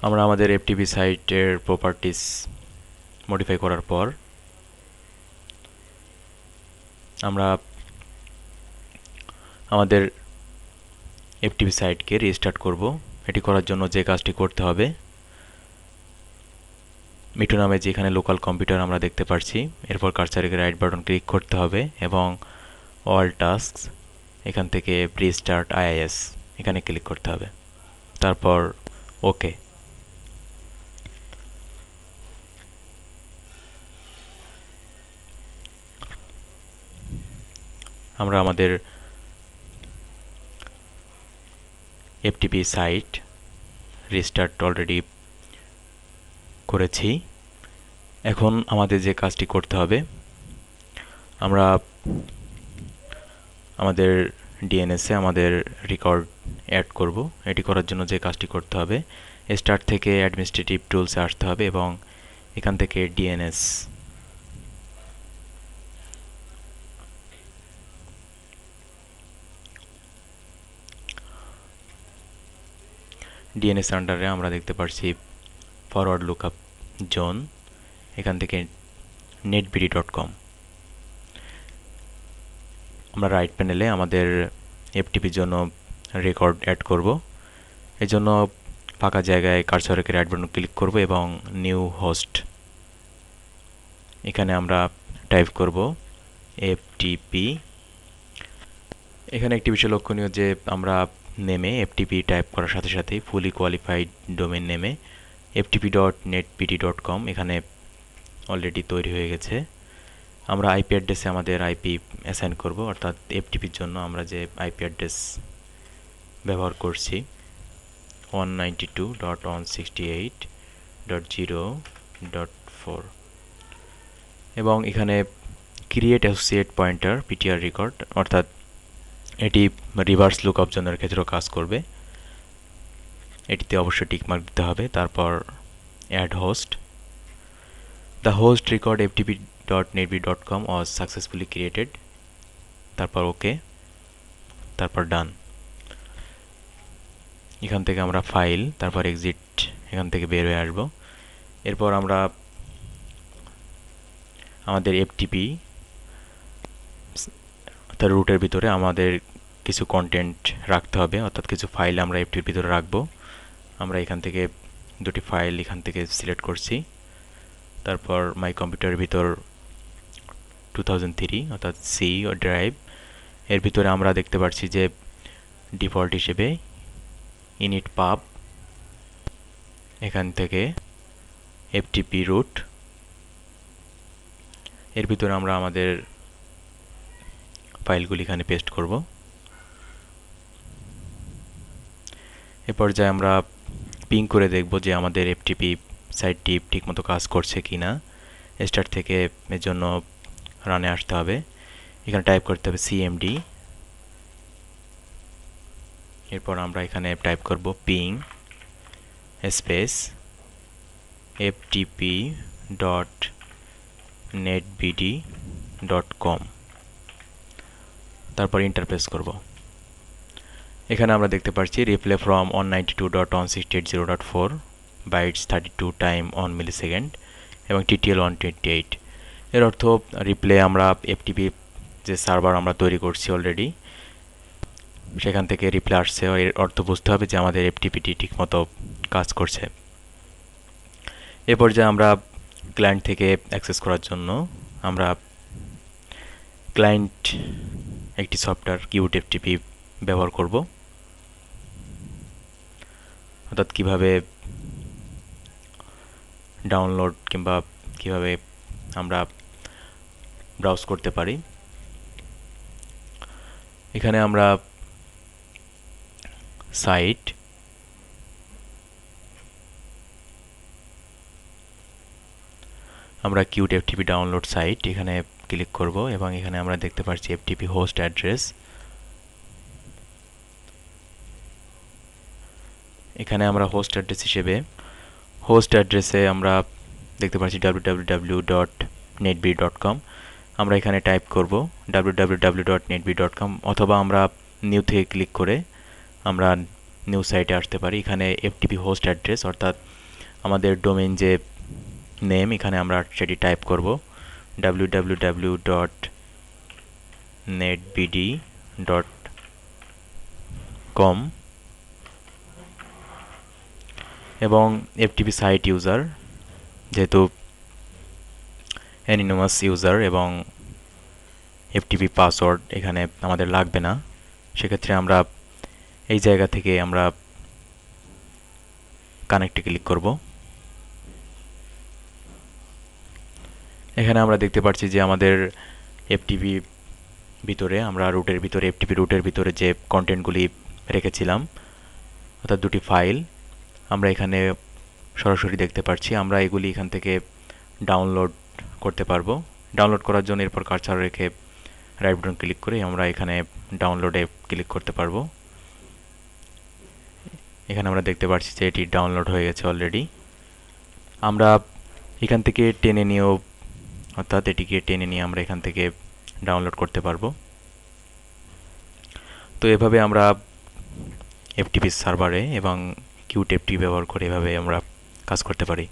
আমরা আমাদের এফটিপি সাইটের প্রপার্টিজ মডিফাই করার পর আমরা আমাদের এফটিপি সাইটকে রিস্টার্ট করব। এটি করার জন্য যে কাজটি করতে হবে, মিঠু নামে যেখানে লোকাল কম্পিউটার আমরা দেখতে পাচ্ছি, এরপর কার্সারের রাইট বাটন ক্লিক করতে হবে এবং অল টাস্কস এখান থেকে রিস্টার্ট আইআইএস এখানে ক্লিক করতে হবে, তারপর ওকে। আমরা আমাদের এফটিপি সাইট রিস্টার্ট অলরেডি করেছি। এখন আমাদের যে কাজটি করতে হবে, আমরা আমাদের ডিএনএসে আমাদের রেকর্ড অ্যাড করব। এটি করার জন্য যে কাজটি করতে হবে, স্টার্ট থেকে অ্যাডমিনিস্ট্রেটিভ টুলসে আসতে হবে এবং এখান থেকে ডিএনএস আন্ডারে আমরা দেখতে পাচ্ছি ফরওয়ার্ড লুকআপ জোন, এখান থেকে netbd.com। আমরা রাইট প্যানেলে আমাদের এফটিপির জন্য রেকর্ড অ্যাড করব। এজন্য ফাঁকা জায়গায় কার্সরকে রাইট বাটন ক্লিক করব এবং নিউ হোস্ট এখানে আমরা টাইপ করব এফটিপি। এখানে একটি বিষয় লক্ষণীয় যে আমরা নেমে এফটিপি টাইপ করার সাথে সাথেই ফুলি কোয়ালিফাইড ডোমেন নেমে ftp.netbd.com এখানে অলরেডি তৈরি হয়ে গেছে। আমরা আইপি অ্যাড্রেসে আমাদের আইপি অ্যাসাইন করব, অর্থাৎ এফটিপির জন্য আমরা যে আইপি অ্যাড্রেস ব্যবহার করছি 192.168.0.4 এবং এখানে create associate pointer PTR record, অর্থাৎ এটি রিভার্স লুকআপ জনের ক্ষেত্রেও কাজ করবে। এটিতে অবশ্যই টিকমার্ক দিতে হবে। তারপর add host, the host record ftp.netbd.com was successfully created, তারপর ওকে, তারপর ডান। এখান থেকে আমরা ফাইল, তারপর এক্সিট এখান থেকে বের হয়ে আসব। এরপর আমরা আমাদের এফটিপি তার রুটের ভিতরে আমাদের কিছু কন্টেন্ট রাখতে হবে, অর্থাৎ কিছু ফাইল আমরা এফটিপির ভিতরে রাখবো। আমরা এখান থেকে দুটি ফাইল এখান থেকে সিলেক্ট করছি। তারপর মাই কম্পিউটারের ভিতর 2003 অর্থাৎ সি ড্রাইভ, এর ভিতরে আমরা দেখতে পাচ্ছি যে ডিফল্ট হিসেবে ইনিট পাব, এখান থেকে এফটিপি রুট, এর ভিতরে আমরা আমাদের ফাইলগুলি এখানে পেস্ট করব। এ পর্যায়ে আমরা পিং করে দেখব যে আমাদের এফটিপি সাইটটি ঠিকমতো কাজ করছে কিনা। স্টার্ট থেকে এর জন্য রানে আসতে হবে, এখানে টাইপ করতে হবে cmd, এরপর আমরা এখানে টাইপ করব পিং স্পেস ftp.netbd.com, তারপর এন্টার প্রেস করব। এখানে আমরা দেখতে পাচ্ছি reply from 192.168.0.4 bytes 32 time 1 millisecond এবং টিটিএল 128। এর অর্থ রিপ্লে আমরা এফটিপি যে সার্ভার আমরা তৈরি করছি অলরেডি, সেখান থেকে রিপ্লে আসছে। এর অর্থ বুঝতে হবে যে আমাদের এফটিপিটি ঠিকমতো কাজ করছে। এ পর্যায়ে আমরা ক্লায়েন্ট থেকে অ্যাক্সেস করার জন্য আমরা ক্লায়েন্ট একটি সফটওয়্যার কিউট এফটিপি ব্যবহার করব, অর্থাৎ কিভাবে ডাউনলোড কিংবা কিভাবে আমরা ব্রাউজ করতে পারি। এখানে আমরা সাইট, আমরা কিউট এফটিপি ডাউনলোড সাইট এখানে ক্লিক করব এবং এখানে আমরা দেখতে পাচ্ছি এফটিপি হোস্ট অ্যাড্রেস। এখানে আমরা হোস্ট অ্যাড্রেস হিসেবে আমরা দেখতে পাচ্ছি www.netbd.com। আমরা এখানে টাইপ করব www.netbd.com, অথবা আমরা নিউ থেকে ক্লিক করে আমরা নিউ সাইটে আসতে পারি। এখানে এফটিপি হোস্ট অ্যাড্রেস অর্থাৎ আমাদের ডোমেইন যে নেম, এখানে আমরা সেটি টাইপ করব www.netbd.com এবং এফটিপি সাইট ইউজার, যেহেতু অ্যানোনিমাস ইউজার এবং এফটিপি পাসওয়ার্ড এখানে আমাদের লাগবে না, সেক্ষেত্রে আমরা এই জায়গা থেকে আমরা কানেক্টে ক্লিক করব। এখানে আমরা দেখতে পাচ্ছি যে আমাদের এফটিপি ভিতরে আমরা রুটের ভিতরে এফটিপি রুটের ভিতরে যে কন্টেন্টগুলি রেখেছিলাম অর্থাৎ দুটি ফাইল আমরা এখানে সরাসরি দেখতে পাচ্ছি। আমরা এগুলি এখান থেকে ডাউনলোড করতে পারবো। ডাউনলোড করার জন্য এরপর কার্সার রেখে রাইট বাটন ক্লিক করে আমরা এখানে ডাউনলোডে ক্লিক করতে পারবো। এখানে আমরা দেখতে পাচ্ছি যে এটি ডাউনলোড হয়ে গেছে অলরেডি। আমরা এখান থেকে টেনে নিয়েও অর্থাৎ এটিকে টেনে নিয়ে আমরা এখান থেকে ডাউনলোড করতে পারবো। তো এভাবে আমরা এফটিপি সার্ভারে এবং কিউট এফটিপি ব্যবহার করে এভাবে আমরা কাজ করতে পারি।